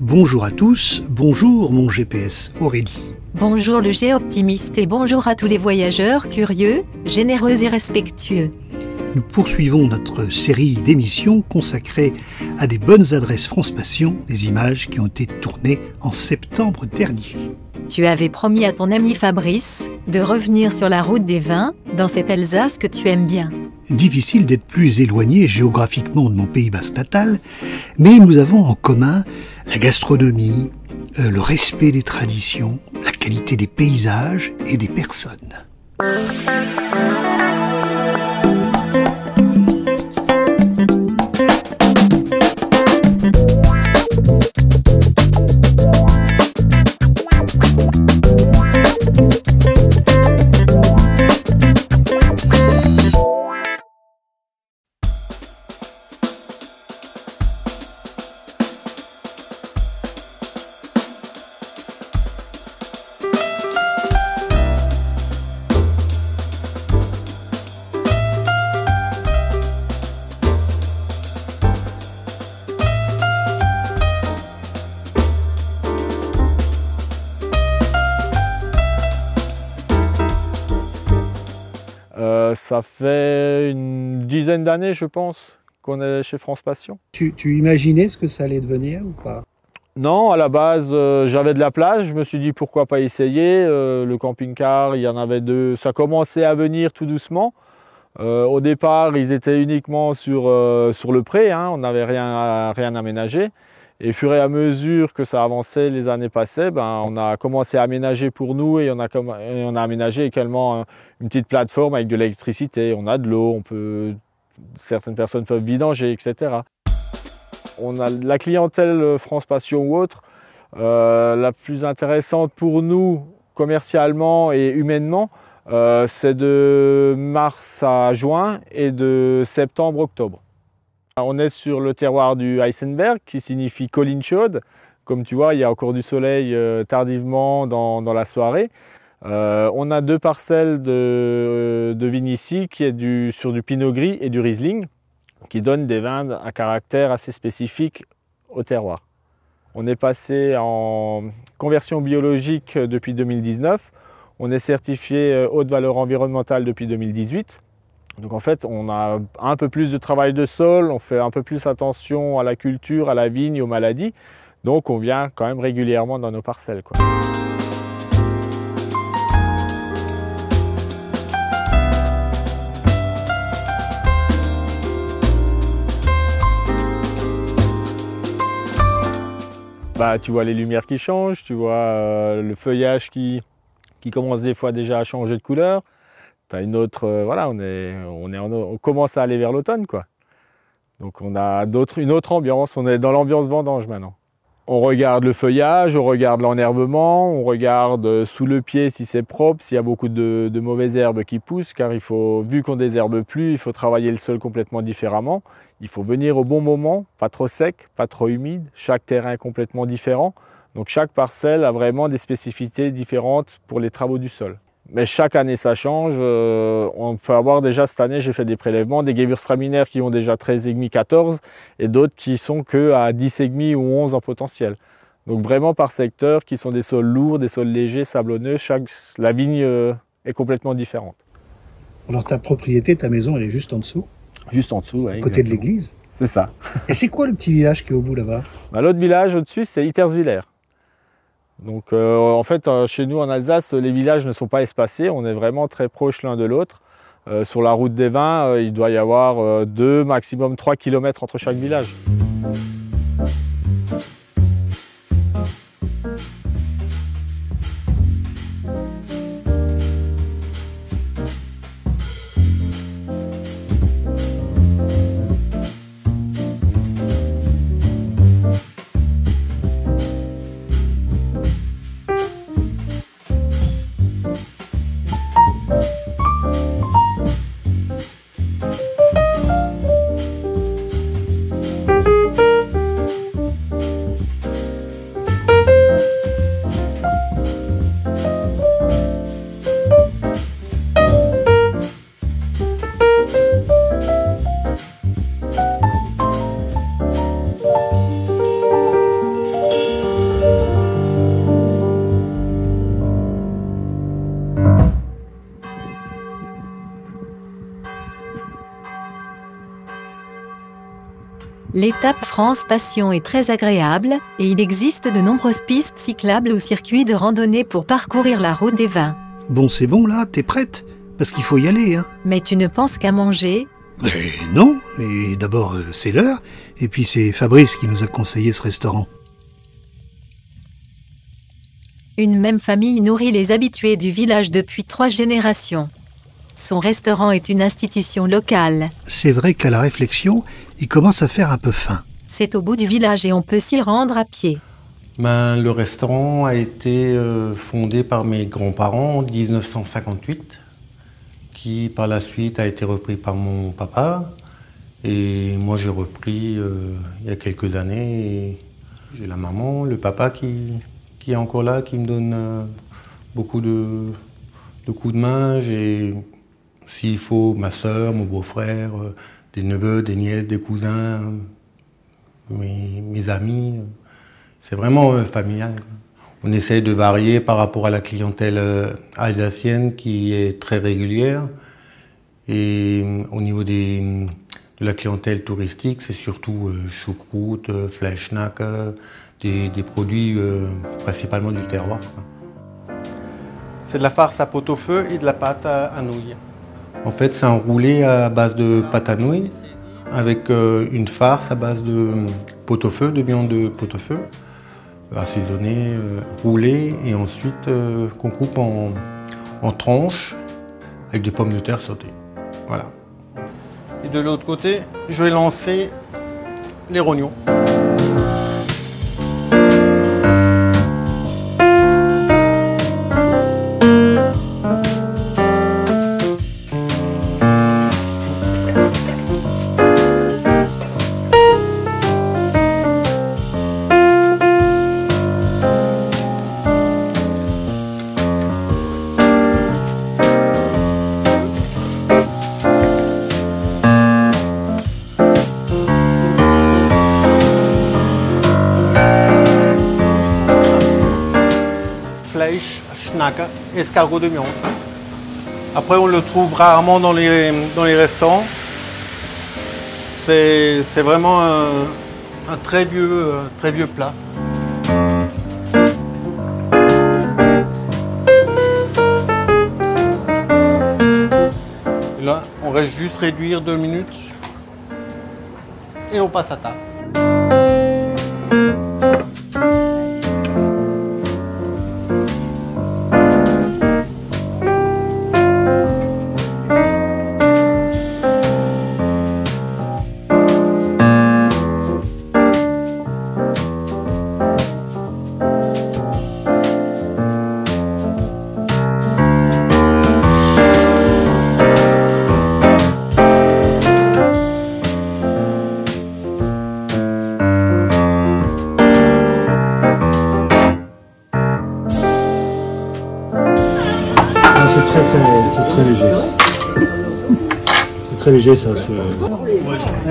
Bonjour à tous, bonjour mon GPS Aurélie. Bonjour le Géoptimiste et bonjour à tous les voyageurs curieux, généreux et respectueux. Nous poursuivons notre série d'émissions consacrées à des bonnes adresses France Passion, des images qui ont été tournées en septembre dernier. Tu avais promis à ton ami Fabrice de revenir sur la route des vins, dans cette Alsace que tu aimes bien. Difficile d'être plus éloigné géographiquement de mon Pays Basque natal, mais nous avons en commun la gastronomie, le respect des traditions, la qualité des paysages et des personnes. Ça fait une dizaine d'années, je pense, qu'on est chez France Passion. Tu imaginais ce que ça allait devenir ou pas? Non, à la base, j'avais de la place. Je me suis dit pourquoi pas essayer. Le camping-car, il y en avait deux. Ça commençait à venir tout doucement. Au départ, ils étaient uniquement sur le pré. Hein, on n'avait rien aménagé. Et au fur et à mesure que ça avançait, les années passaient, on a commencé à aménager pour nous et on a aménagé également une petite plateforme avec de l'électricité. On a de l'eau, certaines personnes peuvent vidanger, etc. On a la clientèle France Passion ou autre, la plus intéressante pour nous commercialement et humainement, c'est de mars à juin et de septembre à octobre. On est sur le terroir du Heisenberg qui signifie colline chaude. Comme tu vois, il y a encore du soleil tardivement dans la soirée. On a deux parcelles de vignes ici qui est sur du Pinot Gris et du Riesling qui donnent des vins à caractère assez spécifique au terroir. On est passé en conversion biologique depuis 2019. On est certifié haute valeur environnementale depuis 2018. Donc en fait, on a un peu plus de travail de sol, on fait un peu plus attention à la culture, à la vigne, aux maladies. Donc on vient quand même régulièrement dans nos parcelles, quoi. Tu vois les lumières qui changent, tu vois le feuillage qui commence des fois déjà à changer de couleur. T'as une autre, on commence à aller vers l'automne, quoi. Donc on a une autre ambiance, on est dans l'ambiance vendange maintenant. On regarde le feuillage, on regarde l'enherbement, on regarde sous le pied si c'est propre, s'il y a beaucoup de mauvaises herbes qui poussent, car vu qu'on désherbe plus, il faut travailler le sol complètement différemment. Il faut venir au bon moment, pas trop sec, pas trop humide, chaque terrain est complètement différent. Donc chaque parcelle a vraiment des spécificités différentes pour les travaux du sol. Mais chaque année ça change, on peut avoir déjà cette année, j'ai fait des prélèvements, des gewürztraminer qui ont déjà 13,5, 14 et d'autres qui sont que à 10,5 ou 11 en potentiel. Donc vraiment par secteur, qui sont des sols lourds, des sols légers, sablonneux, la vigne est complètement différente. Alors ta propriété, ta maison, elle est juste en dessous? Juste en dessous, oui. À côté de l'église? C'est ça. Et c'est quoi le petit village qui est au bout là-bas? L'autre village au-dessus, c'est Itterswiller. Donc en fait, chez nous en Alsace, les villages ne sont pas espacés, on est vraiment très proches l'un de l'autre. Sur la route des vins, il doit y avoir 2, maximum 3 km entre chaque village. L'étape France Passion est très agréable, et il existe de nombreuses pistes cyclables ou circuits de randonnée pour parcourir la route des vins. Bon, c'est bon là, t'es prête? Parce qu'il faut y aller, hein. Mais tu ne penses qu'à manger? Non, mais d'abord c'est l'heure, et puis c'est Fabrice qui nous a conseillé ce restaurant. Une même famille nourrit les habitués du village depuis 3 générations. Son restaurant est une institution locale. C'est vrai qu'à la réflexion, il commence à faire un peu faim. C'est au bout du village et on peut s'y rendre à pied. Le restaurant a été fondé par mes grands-parents en 1958, qui par la suite a été repris par mon papa. Et moi j'ai repris il y a quelques années. J'ai la maman, le papa qui est encore là, qui me donne beaucoup de coups de main. J'ai, s'il faut, ma soeur, mon beau-frère, des neveux, des nièces, des cousins, mes amis. C'est vraiment familial. On essaie de varier par rapport à la clientèle alsacienne qui est très régulière. Et au niveau de la clientèle touristique, c'est surtout choucroute, fleischnack, des produits principalement du terroir. C'est de la farce à pot-au-feu et de la pâte à nouilles. En fait, c'est un roulé à base de pâte à nouilles avec une farce à base de pot-au-feu, de viande de pot-au-feu, assaisonnée, roulée et ensuite qu'on coupe en tranches avec des pommes de terre sautées. Voilà. Et de l'autre côté, je vais lancer les rognons. Fleischnack, escargot de viande. Après, on le trouve rarement dans les restaurants. C'est vraiment un très vieux plat. Et là, on reste juste réduire 2 minutes et on passe à table. C'est très léger. C'est très léger ça.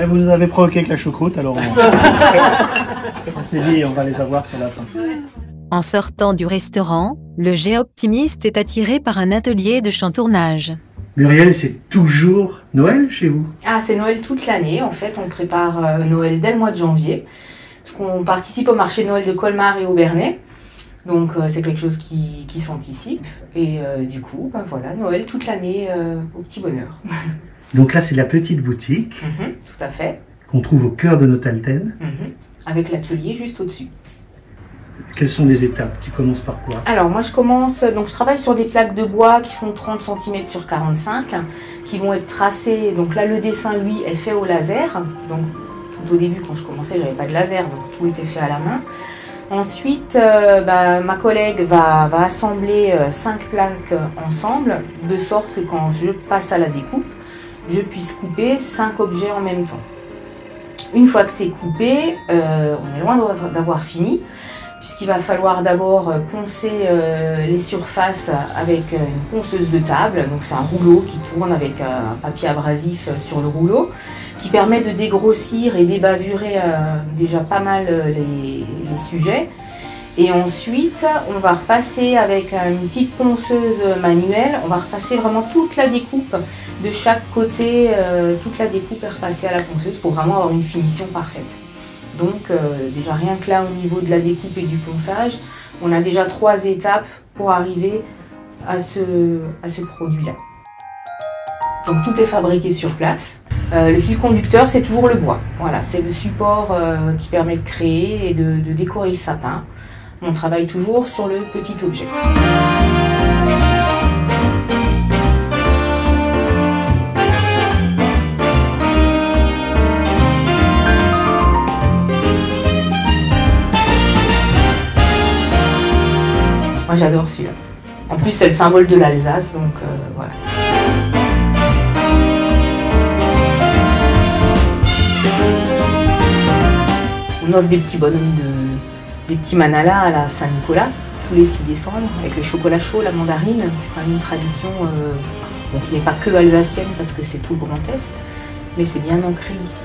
Vous nous avez provoqué avec la choucroute, alors on s'est dit on va les avoir sur la fin. En sortant du restaurant, le Géoptimiste est attiré par un atelier de chantournage. Muriel, c'est toujours Noël chez vous? Ah, c'est Noël toute l'année. En fait, on prépare Noël dès le mois de janvier. Parce qu'on participe au marché de Noël de Colmar et au Bernay. Donc c'est quelque chose qui s'anticipe. Et du coup, ben voilà, Noël toute l'année au petit bonheur. Donc là, c'est la petite boutique. Tout à fait. Qu'on trouve au cœur de Notalten. Avec l'atelier juste au-dessus. Quelles sont les étapes? Tu commences par quoi? Alors moi je travaille sur des plaques de bois qui font 30 cm sur 45, qui vont être tracées. Donc là le dessin lui est fait au laser. Donc tout au début quand je commençais j'avais pas de laser, donc tout était fait à la main. Ensuite ma collègue va assembler 5 plaques ensemble, de sorte que quand je passe à la découpe, je puisse couper 5 objets en même temps. Une fois que c'est coupé, on est loin d'avoir fini, puisqu'il va falloir d'abord poncer les surfaces avec une ponceuse de table. Donc c'est un rouleau qui tourne avec un papier abrasif sur le rouleau, qui permet de dégrossir et d'ébavurer déjà pas mal les sujets. Et ensuite, on va repasser avec une petite ponceuse manuelle, on va repasser vraiment toute la découpe de chaque côté, toute la découpe est repassée à la ponceuse pour vraiment avoir une finition parfaite. Donc déjà rien que là au niveau de la découpe et du ponçage, on a déjà 3 étapes pour arriver à ce produit-là. Donc tout est fabriqué sur place. Le fil conducteur, c'est toujours le bois. Voilà, c'est le support qui permet de créer et de décorer le satin. On travaille toujours sur le petit objet. Moi j'adore celui-là. En plus c'est le symbole de l'Alsace, donc voilà. On offre des petits bonhommes des petits manalas à la Saint-Nicolas, tous les 6 décembre, avec le chocolat chaud, la mandarine. C'est quand même une tradition qui n'est pas que alsacienne parce que c'est tout le Grand Est, mais c'est bien ancré ici.